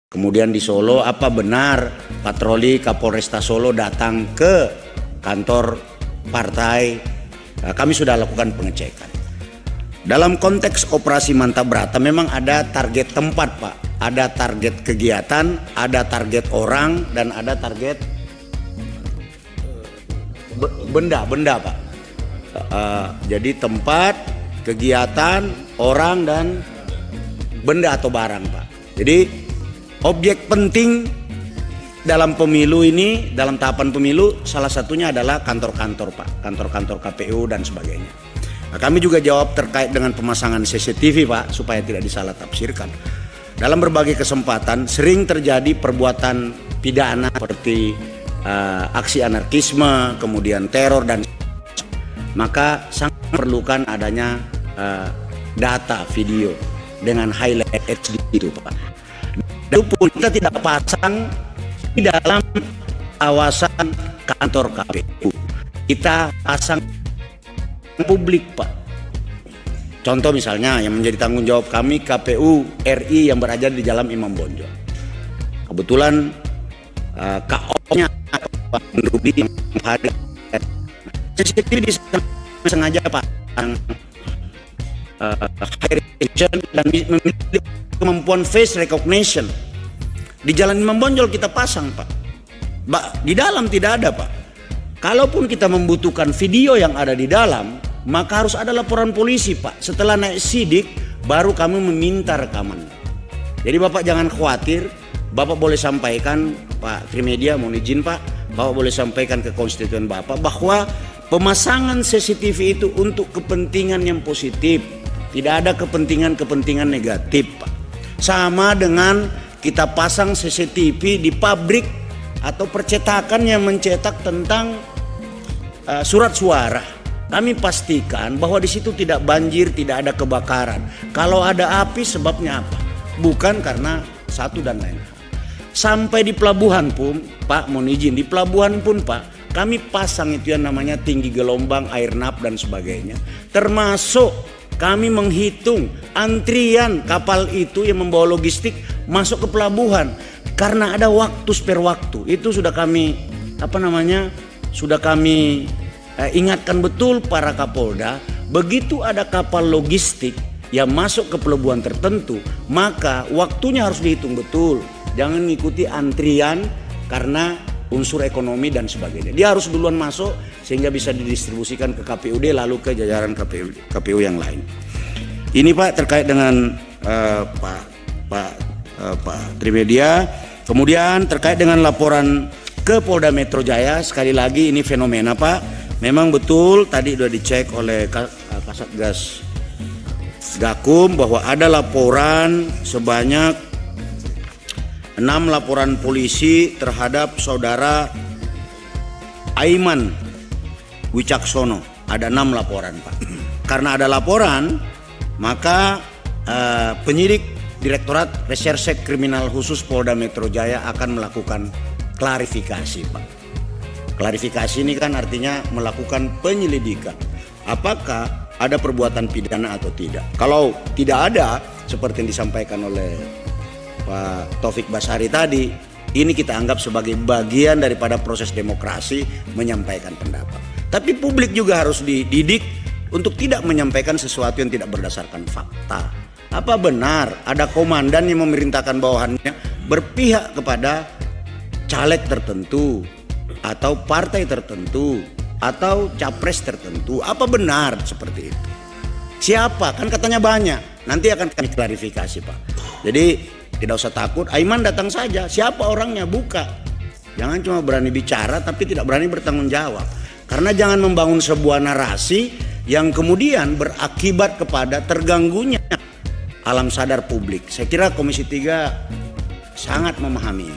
Kemudian di Solo, apa benar patroli Kapolresta Solo datang ke kantor partai? Kami sudah lakukan pengecekan. Dalam konteks operasi Mantap Brata memang ada target tempat, Pak. Ada target kegiatan, ada target orang, dan ada target benda, Pak. Jadi tempat, kegiatan, orang, dan benda atau barang, Pak. Jadi objek penting dalam pemilu ini, dalam tahapan pemilu, salah satunya adalah kantor-kantor, Pak. Kantor-kantor KPU dan sebagainya. Nah, kami juga jawab terkait dengan pemasangan CCTV, Pak, supaya tidak disalah tafsirkan. Dalam berbagai kesempatan sering terjadi perbuatan pidana seperti aksi anarkisme, kemudian teror, dan maka sangat perlukan adanya data video dengan highlight HD itu, Pak. Dan pun kita tidak pasang di dalam kawasan kantor KPU, kita pasang publik, Pak. Contoh misalnya yang menjadi tanggung jawab kami KPU RI yang berada di Jalan Imam Bonjol. Kebetulan KO-nya Pak Ruby yang hadir. CCTV sengaja, Pak, high resolution dan memiliki kemampuan face recognition. Di Jalan Imam Bonjol kita pasang, Pak. Di dalam tidak ada, Pak. Kalaupun kita membutuhkan video yang ada di dalam, maka harus ada laporan polisi, Pak. Setelah naik sidik, baru kami meminta rekaman. Jadi Bapak jangan khawatir, Bapak boleh sampaikan, Pak Trimedia, mohon izin, Pak, Bapak boleh sampaikan ke konstituen Bapak bahwa pemasangan CCTV itu untuk kepentingan yang positif, tidak ada kepentingan-kepentingan negatif, Pak. Sama dengan kita pasang CCTV di pabrik atau percetakan yang mencetak tentang surat suara. Kami pastikan bahwa di situ tidak banjir, tidak ada kebakaran. Kalau ada api sebabnya apa? Bukan karena satu dan lain hal. Sampai di pelabuhan pun, Pak, mohon izin, di pelabuhan pun, Pak, kami pasang itu yang namanya tinggi gelombang, air nap, dan sebagainya. Termasuk kami menghitung antrian kapal itu yang membawa logistik masuk ke pelabuhan. Karena ada waktu, spare waktu. Itu sudah kami, sudah kami ingatkan betul para Kapolda. Begitu ada kapal logistik yang masuk ke pelabuhan tertentu, maka waktunya harus dihitung betul. Jangan mengikuti antrian karena unsur ekonomi dan sebagainya. Dia harus duluan masuk sehingga bisa didistribusikan ke KPUD lalu ke jajaran KPU yang lain. Ini, Pak, terkait dengan Pak Trimedia. Kemudian terkait dengan laporan ke Polda Metro Jaya, sekali lagi ini fenomena, Pak. Memang betul tadi sudah dicek oleh Kasatgas Gakum bahwa ada laporan sebanyak 6 laporan polisi terhadap saudara Aiman Wicaksono. Ada 6 laporan, Pak. Karena ada laporan, maka penyidik Direktorat Reserse Kriminal Khusus Polda Metro Jaya akan melakukan klarifikasi, Pak. Klarifikasi ini kan artinya melakukan penyelidikan. Apakah ada perbuatan pidana atau tidak? Kalau tidak ada, seperti yang disampaikan oleh Pak Taufik Basari tadi, ini kita anggap sebagai bagian daripada proses demokrasi menyampaikan pendapat. Tapi publik juga harus dididik untuk tidak menyampaikan sesuatu yang tidak berdasarkan fakta. Apa benar ada komandan yang memerintahkan bawahannya berpihak kepada caleg tertentu atau partai tertentu atau capres tertentu? Apa benar seperti itu? Siapa? Kan katanya banyak. Nanti akan kami klarifikasi, Pak. Jadi tidak usah takut, Aiman datang saja. Siapa orangnya? Buka. Jangan cuma berani bicara tapi tidak berani bertanggung jawab. Karena jangan membangun sebuah narasi yang kemudian berakibat kepada terganggunya alam sadar publik. Saya kira Komisi 3 sangat memahami.